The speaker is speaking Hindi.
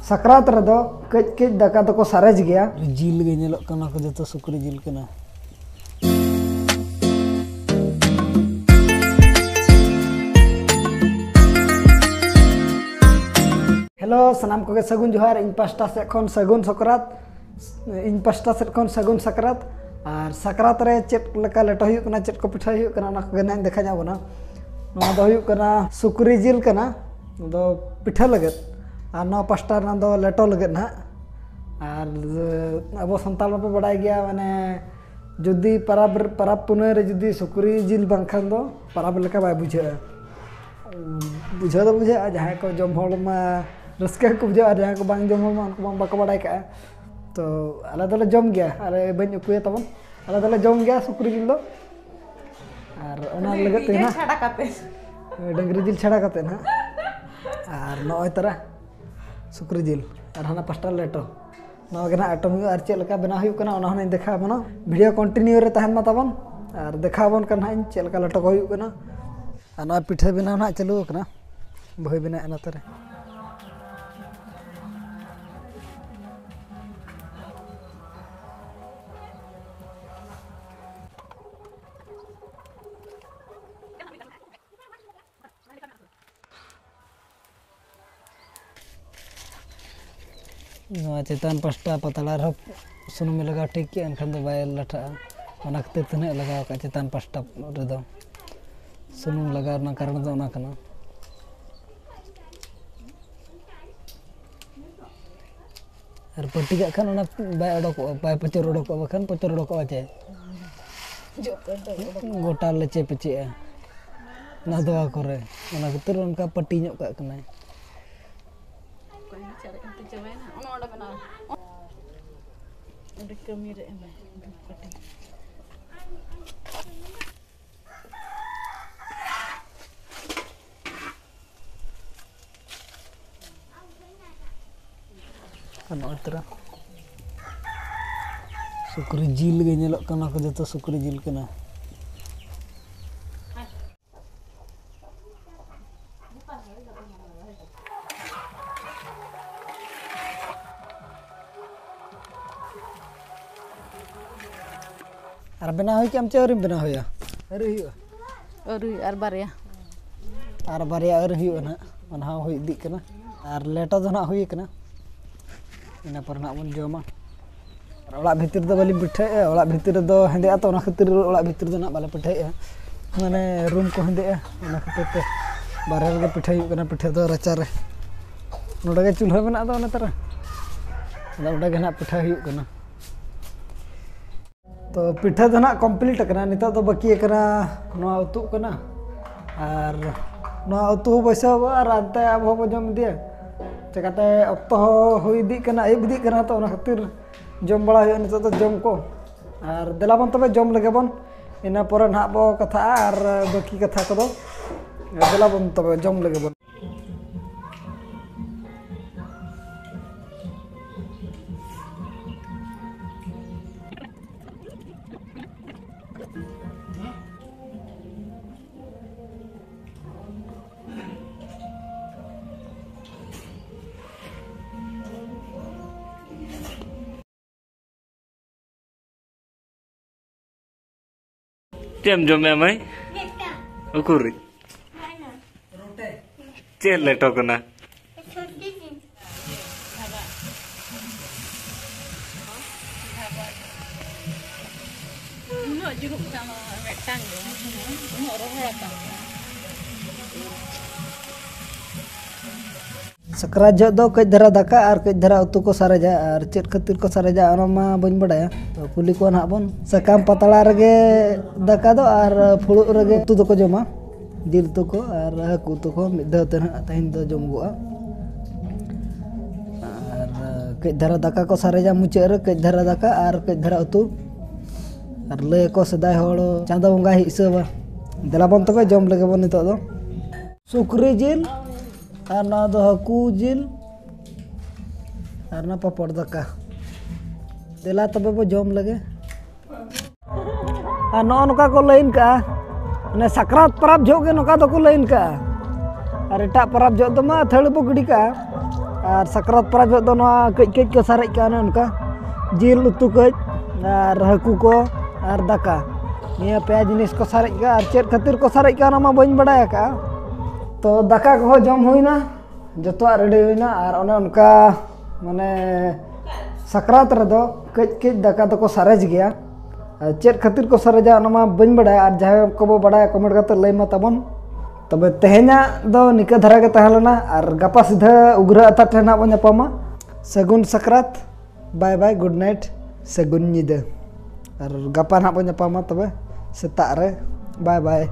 सकरात रे दो कज कज दाका तो को सारेज गया जिल गे नेलोक कना को जतो सुकरी जिल कना। हेलो सनाम को सगुन जोहार इन पास्टा से खन सगुन सकरात इन पास्टा से खन सगुन सकरात और सकरात रे चेट लका लेटो हुयु कना चेट को पिठा हुयु कना ना गना देखा जाबना नोआ दो हुयु कना सुकरी जिल कना दो पिठा लगत और नौ पास्टा ना दो लेटो लगत ना और अब संताल पे बड़ाई गया माने जुदी परब परब पुने रे जुदी सुकरी जिल बांखान दो परब लेका बाय बुझे बुझे तो बुझे जहां को जम होल मा रस्के को बुझे जहां को बांग जम मा उनको बाको बड़ाई का तो आला दले जम गया अरे बन उकुए तबन आला दले जम गया सुकरी जिल दो और ओना लगत ते ना छाड़ा काते डंगरी जिल छाड़ा काते ना और नय तरा सुकरी जिल और हाना पास्टा लेटो नवा गना आइटम और चेल लका बना हुयु कना ओना हने देखा बना वीडियो कंटिन्यू रे तहन मा तबन और देखा बन कना इन चेल लका लेटो हुयु कना और नवा पिठा बिना ना चालू कना बहय बिना एना तरे चेतान पास्टा पतला सुनुम लगा ठीक के एनखान दो बाय लाठा ओना खते तने लगा का चेतान पास्टा रे दो सुनुम लगा ना कारण दो ओना कना और पट्टी का खान ओना बाय अडक बाय पचर अडक बखान पचर अडक आचे गोटा लेचे पचे ना दवा करे ओना खतर उनका पट्टी ᱧᱚᱜ का कना सुकरी जिल गे नेलोक कना को जतो सुकरी जिल कना। और बना होई के चे बना होया अरे हुआ अरे और बारिया अरे हुआ ना ओना होई इदी कना और लेटो दो ना हुई कना इना पर ना बन जमा और ओला भीतर दो बाली पिठे ओला भीतर दो हेंदे तो ओना खातिर ओला भीतर दो ना बाले पिठे माने रूम को हेंदे ओना खातिर ते बारे रे पिठे हुई कना पिठे दो रचा रे नोडा के चूल्हा बना दो ना तरा ओडा के ना पिठा हुई कना तो पिठा तो ना कम्प्लीट करना निता तो बाकी करा नवा उतु कना और नवा उतु बैसा और अंते अब हो जम दिया चकाते अक्तो हुई दी कना आयुब दी कना तो ओना खातिर जम बड़ा हुई निता तो जम को और देलाबन तबे जम लगे बन इना पर ना बो कथा और बाकी कथा को देलाबन तबे जम लगे बन Jam jam mai ukur cel leto kena jeruk sama metang सकरात जो दो कई धरा दाका और कई धरा उतु को सारेजा और चेट खातिर को सारेजा ओना मा बन बड़ाया तो कुली को ना बन सकाम पतला रगे दाका दो और फुड़ु रगे उतु दो को जमा जिल तो को और हाकु तो को मिद दो तना तहिन दो जम गोआ और कई धरा दाका को सारेजा मुचे रे कई धरा दाका और कई धरा उतु और ले को सदाय होड़ चांदा बंगा हिसाबा देलाबन तबे जम लगे बन नितो दो सुकरी जिल और ना दो हाकू जिल और ना पापड़ दाका देला तबे बो जम लगे और नो नका को लाइन का ने सकरात परब जो के नका दो को लाइन का और एटा परब जो तो मा थड़ बो गडी का Ar sakrat prajot do noa kej ko sarek ka onka jil utu kej ar haku ko ar daka niya pe jinis ko sarek ka ar chet khatir ko sarek ka na ma bañ badaya ka to daka ko jom huina joto ready huina ar one onka mane sakrat redo kej daka to ko sarej gaya chet khatir ko sareja na ma bañ badaya ar jahe ko bo badaya comment kate lay ma tabon तबे तेहेना दो निका धरा के तहलना और गपा सीधा उग्र अता ठेना बो ᱧᱟᱯᱟᱢᱟ सगुन सकरात बाय बाय गुड नाइट सगुन निदा और गपा ना बो ᱧᱟᱯᱟᱢᱟ तबे सेता रे बाय बाय।